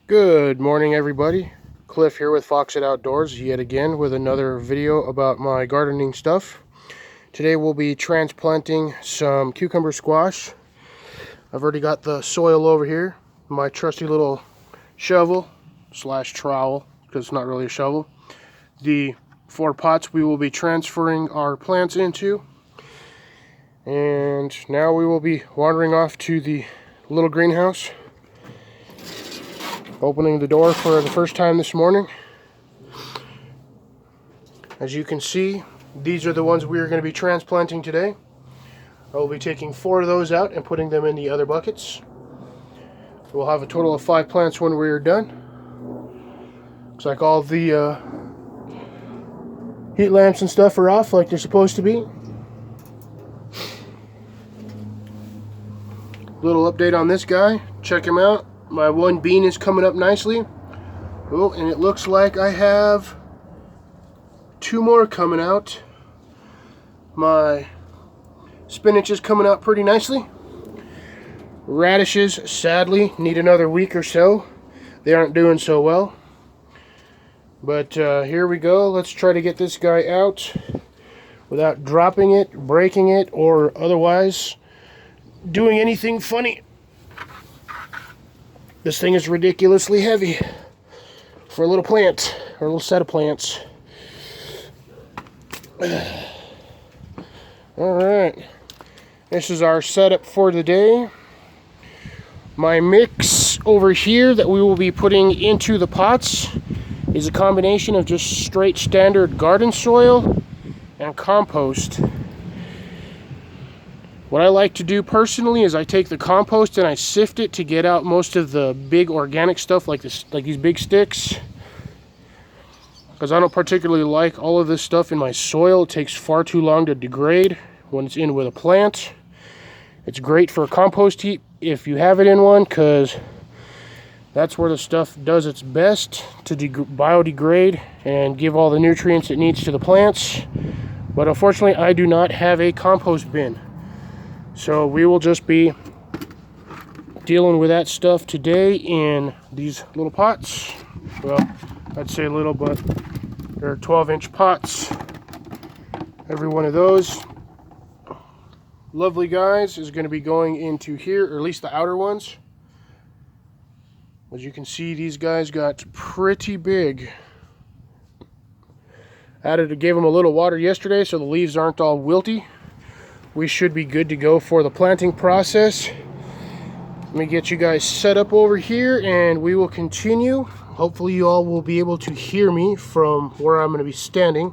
Good morning, everybody. Cliff here with Foxit Outdoors yet again with another video about my gardening stuff. Today we'll be transplanting some cucumber squash. I've already got the soil over here, my trusty little shovel slash trowel, because it's not really a shovel. The 4 pots we will be transferring our plants into. And now we will be wandering off to the little greenhouse. Opening the door for the first time this morning. As you can see, these are the ones we are going to be transplanting today. I will be taking 4 of those out and putting them in the other buckets. We'll have a total of 5 plants when we are done. Looks like all the heat lamps and stuff are off like they're supposed to be. Little update on this guy. Check him out. My one bean is coming up nicely. Oh, and it looks like I have 2 more coming out. My spinach is coming out pretty nicely. Radishes, sadly, need another week or so. They aren't doing so well. But here we go. Let's try to get this guy out without dropping it, breaking it, or otherwise doing anything funny. This thing is ridiculously heavy for a little plant, or a little set of plants. Alright, this is our setup for the day. My mix over here that we will be putting into the pots is a combination of just straight standard garden soil and compost. What I like to do personally is I take the compost and I sift it to get out most of the big organic stuff like this, like these big sticks. Because I don't particularly like all of this stuff in my soil. It takes far too long to degrade when it's in with a plant. It's great for a compost heap if you have it in one, because that's where the stuff does its best to biodegrade and give all the nutrients it needs to the plants. But unfortunately, I do not have a compost bin. So we will just be dealing with that stuff today in these little pots. Well, I'd say little, but they're 12-inch pots. Every one of those lovely guys is going to be going into here, or at least the outer ones. As you can see, these guys got pretty big. Gave them a little water yesterday so the leaves aren't all wilty. We should be good to go for the planting process. Let me get you guys set up over here and we will continue. Hopefully you all will be able to hear me from where I'm going to be standing.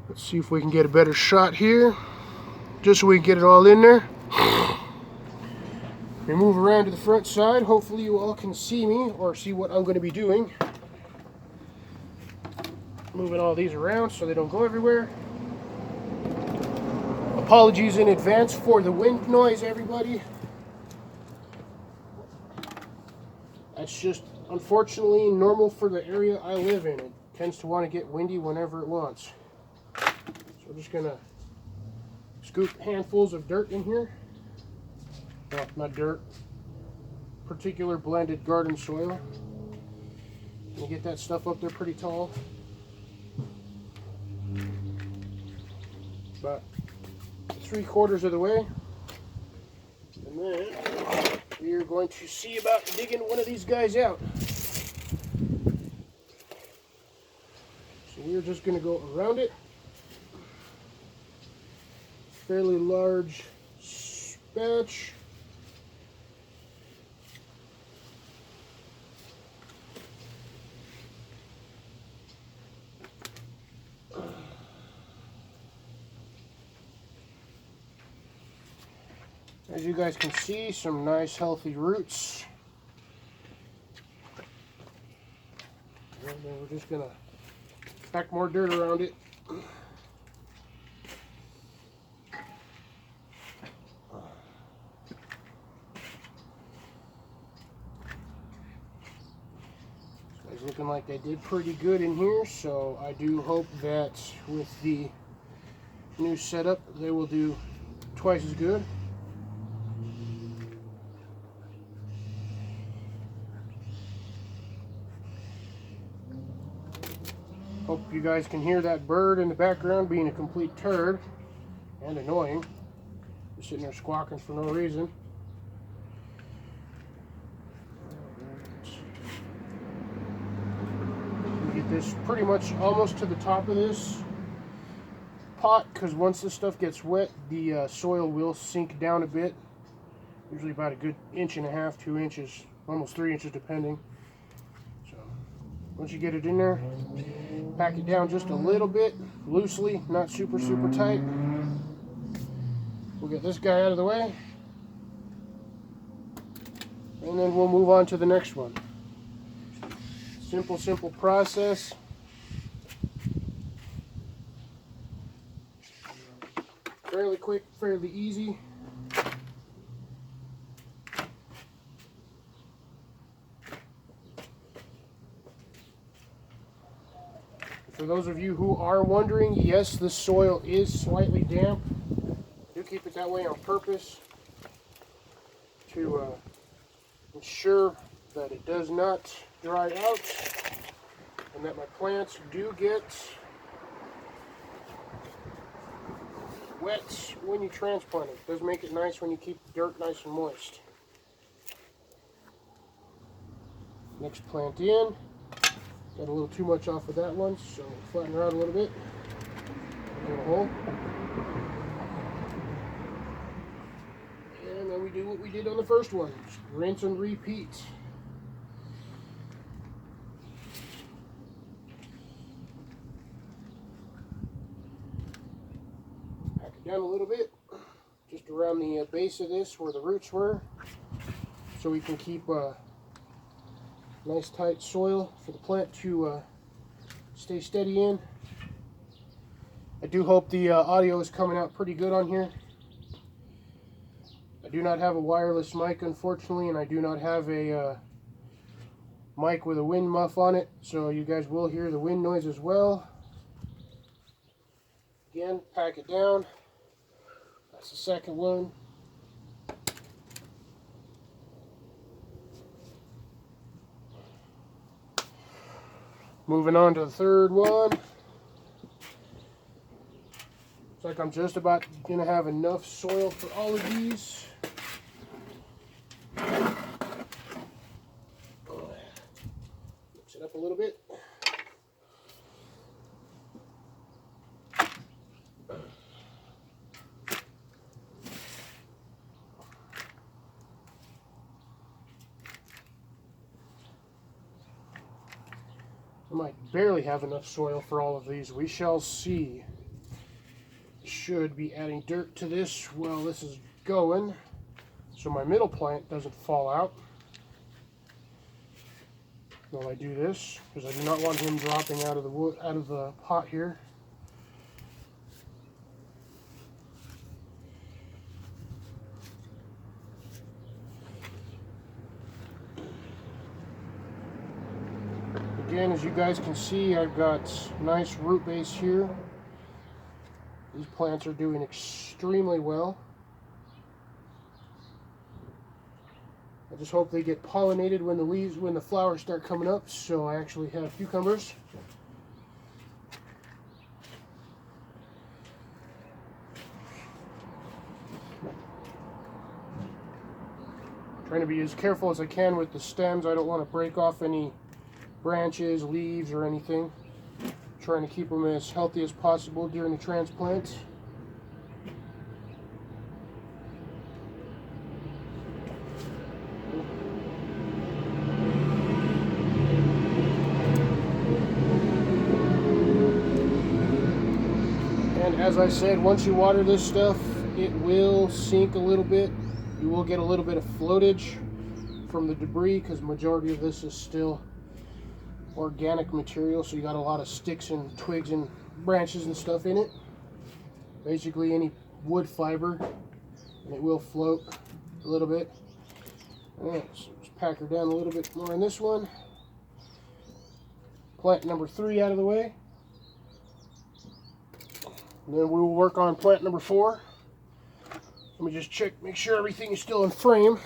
Let's see if we can get a better shot here, just so we can get it all in there. We move around to the front side. Hopefully you all can see me or see what I'm going to be doing. Moving all these around so they don't go everywhere. Apologies in advance for the wind noise, everybody. That's just unfortunately normal for the area I live in. It tends to want to get windy whenever it wants. So we're just gonna scoop handfuls of dirt in here. Well, not dirt, particular blended garden soil. And get that stuff up there pretty tall. About 3/4 of the way, and then we are going to see about digging one of these guys out. So we are just going to go around it. Fairly large patch. As you guys can see, some nice healthy roots. And then we're just gonna pack more dirt around it. It's looking like they did pretty good in here, so I do hope that with the new setup they will do twice as good. Hope you guys can hear that bird in the background being a complete turd and annoying. Just sitting there squawking for no reason. We get this pretty much almost to the top of this pot, because once this stuff gets wet, the soil will sink down a bit. Usually about a good 1.5 inches, 2 inches, almost 3 inches depending. So once you get it in there, pack it down just a little bit, loosely, not super tight. We'll get this guy out of the way, and then we'll move on to the next one. Simple process. Fairly quick, fairly easy. For those of you who are wondering, yes, the soil is slightly damp. I do keep it that way on purpose to ensure that it does not dry out and that my plants do get wet when you transplant it. It does make it nice when you keep the dirt nice and moist. Next plant in. Got a little too much off of that one, so flatten her out a little bit. Get a hole. And then we do what we did on the first one. Just rinse and repeat. Pack it down a little bit, just around the base of this where the roots were, so we can keep nice tight soil for the plant to stay steady in. I do hope the audio is coming out pretty good on here. I do not have a wireless mic, unfortunately, and I do not have a mic with a wind muff on it, so you guys will hear the wind noise as well. Again, pack it down. That's the second one. Moving on to the third one. Looks like I'm just about going to have enough soil for all of these. Mix it up a little bit. I might barely have enough soil for all of these. We shall see. Should be adding dirt to this while this is going, so my middle plant doesn't fall out while I do this, because I do not want him dropping out of the wood, out of the pot here. Again, as you guys can see, I've got nice root base here. These plants are doing extremely well. I just hope they get pollinated when the flowers start coming up, so I actually have cucumbers. Trying to be as careful as I can with the stems. I don't want to break off any branches, leaves, or anything. Trying to keep them as healthy as possible during the transplant. And as I said, once you water this stuff, it will sink a little bit. You will get a little bit of floatage from the debris, because the majority of this is still organic material, so you got a lot of sticks and twigs and branches and stuff in it. Basically any wood fiber, and it will float a little bit. Alright, so just pack her down a little bit more on this one. Plant number 3 out of the way. And then we will work on plant number 4. Let me just check, make sure everything is still in frame.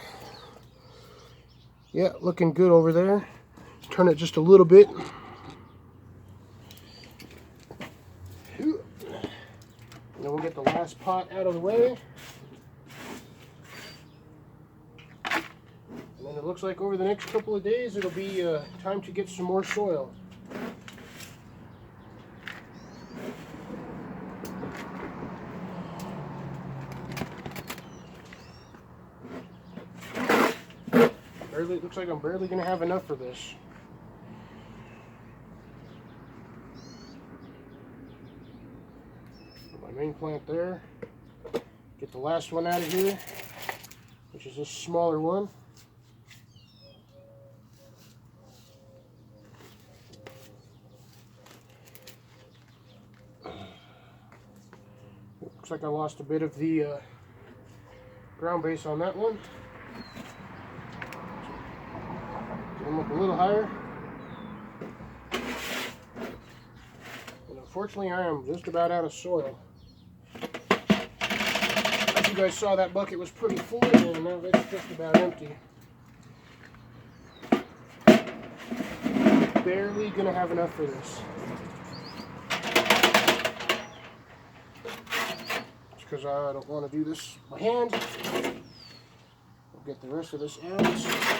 Yeah, looking good over there. Turn it just a little bit. get the last pot out of the way. And then it looks like over the next couple of days it'll be time to get some more soil. It looks like I'm barely going to have enough for this. Put my main plant there. Get the last one out of here, which is this smaller one. Looks like I lost a bit of the ground base on that one. Them up a little higher. And unfortunately I am just about out of soil. As you guys saw, that bucket was pretty full and now it's just about empty. Barely gonna have enough for this. It's because I don't want to do this by hand. I'll get the rest of this out.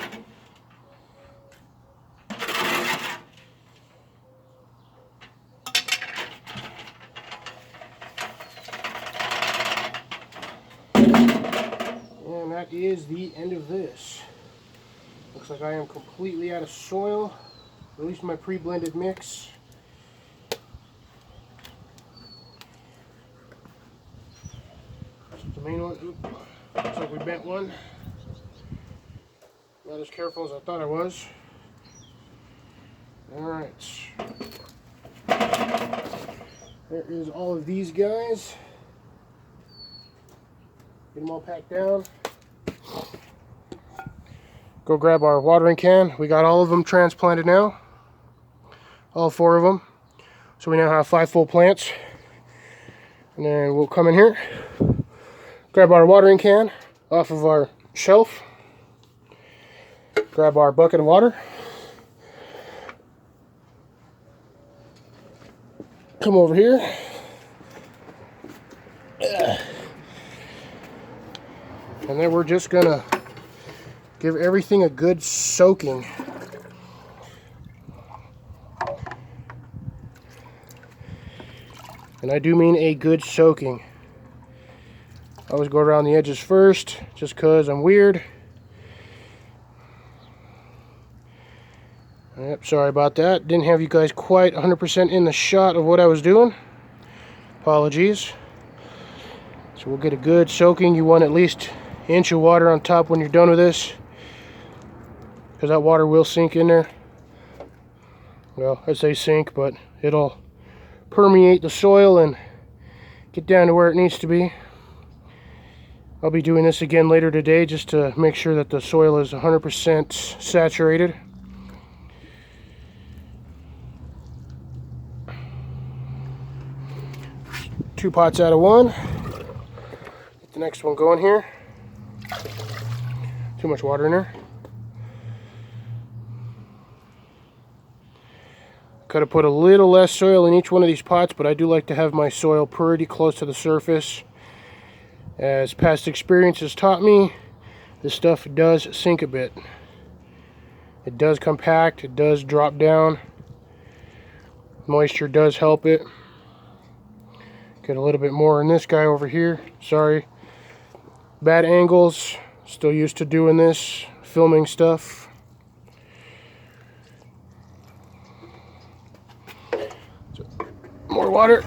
That is the end of this. Looks like I am completely out of soil, at least my pre-blended mix. The main one. Oop. Looks like we bent one. Not as careful as I thought I was. Alright. There is all of these guys. Get them all packed down. Go grab our watering can. We got all of them transplanted now. All 4 of them. So we now have 5 full plants. And then we'll come in here, grab our watering can off of our shelf, grab our bucket of water, come over here, and then we're just gonna give everything a good soaking. And I do mean a good soaking. I always go around the edges first, just because I'm weird. Yep, sorry about that. Didn't have you guys quite 100% in the shot of what I was doing. Apologies. So we'll get a good soaking. You want at least an inch of water on top when you're done with this, because that water will sink in there. Well, I say sink, but it'll permeate the soil and get down to where it needs to be. I'll be doing this again later today just to make sure that the soil is 100% saturated. Two pots out of one. Get the next one going here. Too much water in there. Could have put a little less soil in each one of these pots, but I do like to have my soil pretty close to the surface. As past experience has taught me, this stuff does sink a bit. It does compact, it does drop down. Moisture does help it. Get a little bit more in this guy over here. Sorry. Bad angles. Still used to doing this, filming stuff. More water.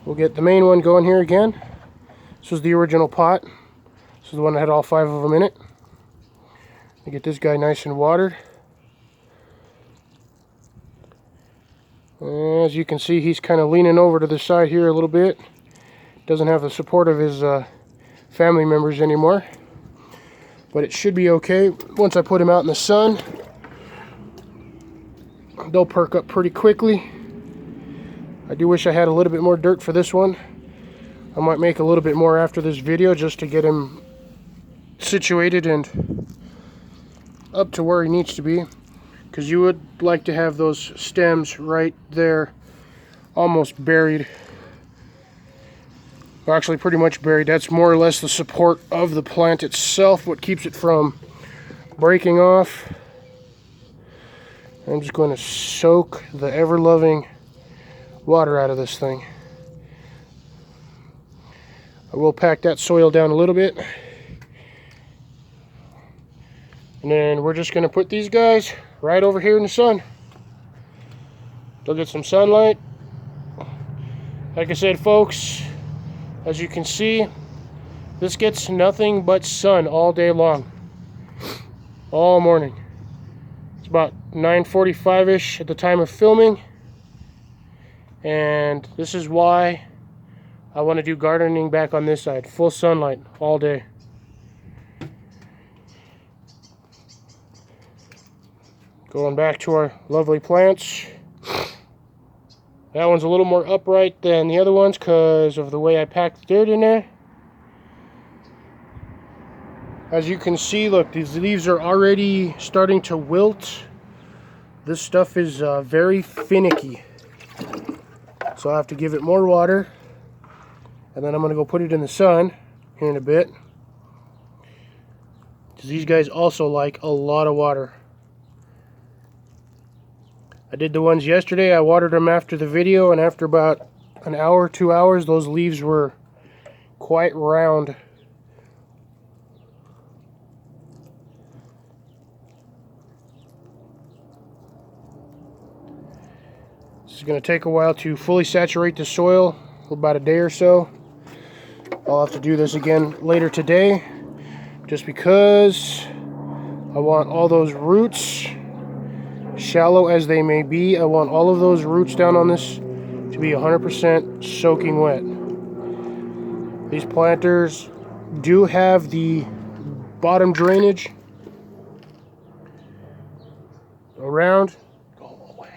We'll get the main one going here again. This was the original pot. This is the one that had all 5 of them in it. I get this guy nice and watered. As you can see, he's kind of leaning over to the side here a little bit. Doesn't have the support of his family members anymore. But it should be okay. Once I put him out in the sun, they'll perk up pretty quickly. I do wish I had a little bit more dirt for this one. I might make a little bit more after this video just to get him situated and up to where he needs to be, because you would like to have those stems right there almost buried Actually pretty much buried. That's more or less the support of the plant itself, what keeps it from breaking off. I'm just going to soak the ever-loving water out of this thing. I will pack that soil down a little bit. And then we're just going to put these guys right over here in the sun. They'll get some sunlight. Like I said, folks, as you can see, this gets nothing but sun all day long. All morning. It's about 9:45-ish at the time of filming. And this is why I want to do gardening back on this side. Full sunlight all day. Going back to our lovely plants. That one's a little more upright than the other ones because of the way I packed the dirt in there. As you can see, look, these leaves are already starting to wilt. This stuff is very finicky. So I have to give it more water. And then I'm going to go put it in the sun here in a bit. Because these guys also like a lot of water. I did the ones yesterday. I watered them after the video, and after about an hour, 2 hours, those leaves were quite round. This is going to take a while to fully saturate the soil, for about a day or so. I'll have to do this again later today, just because I want all those roots, shallow as they may be, I want all of those roots down on this to be 100% soaking wet. These planters do have the bottom drainage around. Go away.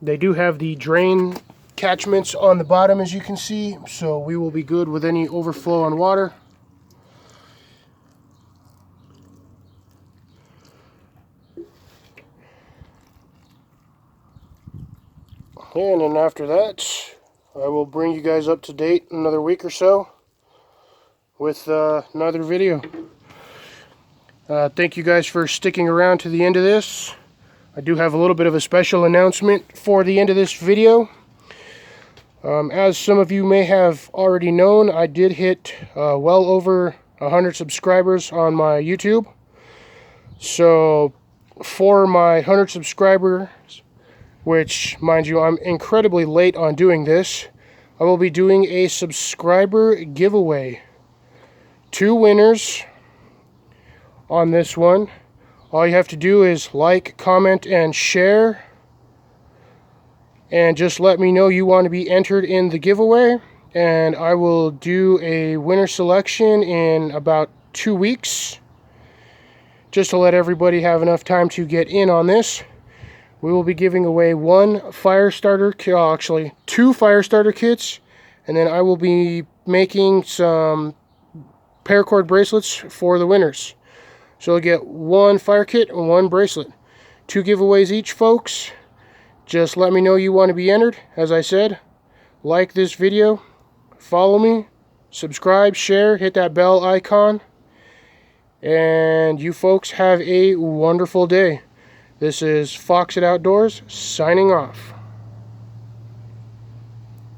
They do have the drain catchments on the bottom, as you can see, so we will be good with any overflow on water. And then after that, I will bring you guys up to date in another week or so with another video. Thank you guys for sticking around to the end of this. I do have a little bit of a special announcement for the end of this video. As some of you may have already known, I did hit well over 100 subscribers on my YouTube. So for my 100 subscribers, which, mind you, I'm incredibly late on doing this, I will be doing a subscriber giveaway. 2 winners on this one. All you have to do is like, comment, and share. And just let me know you want to be entered in the giveaway. And I will do a winner selection in about 2 weeks, just to let everybody have enough time to get in on this. We will be giving away 1 fire starter kit, actually 2 fire starter kits, and then I will be making some paracord bracelets for the winners. So you'll get 1 fire kit and 1 bracelet. 2 giveaways each, folks. Just let me know you want to be entered. As I said, like this video, follow me, subscribe, share, hit that bell icon, and you folks have a wonderful day. This is Fox It Outdoors signing off.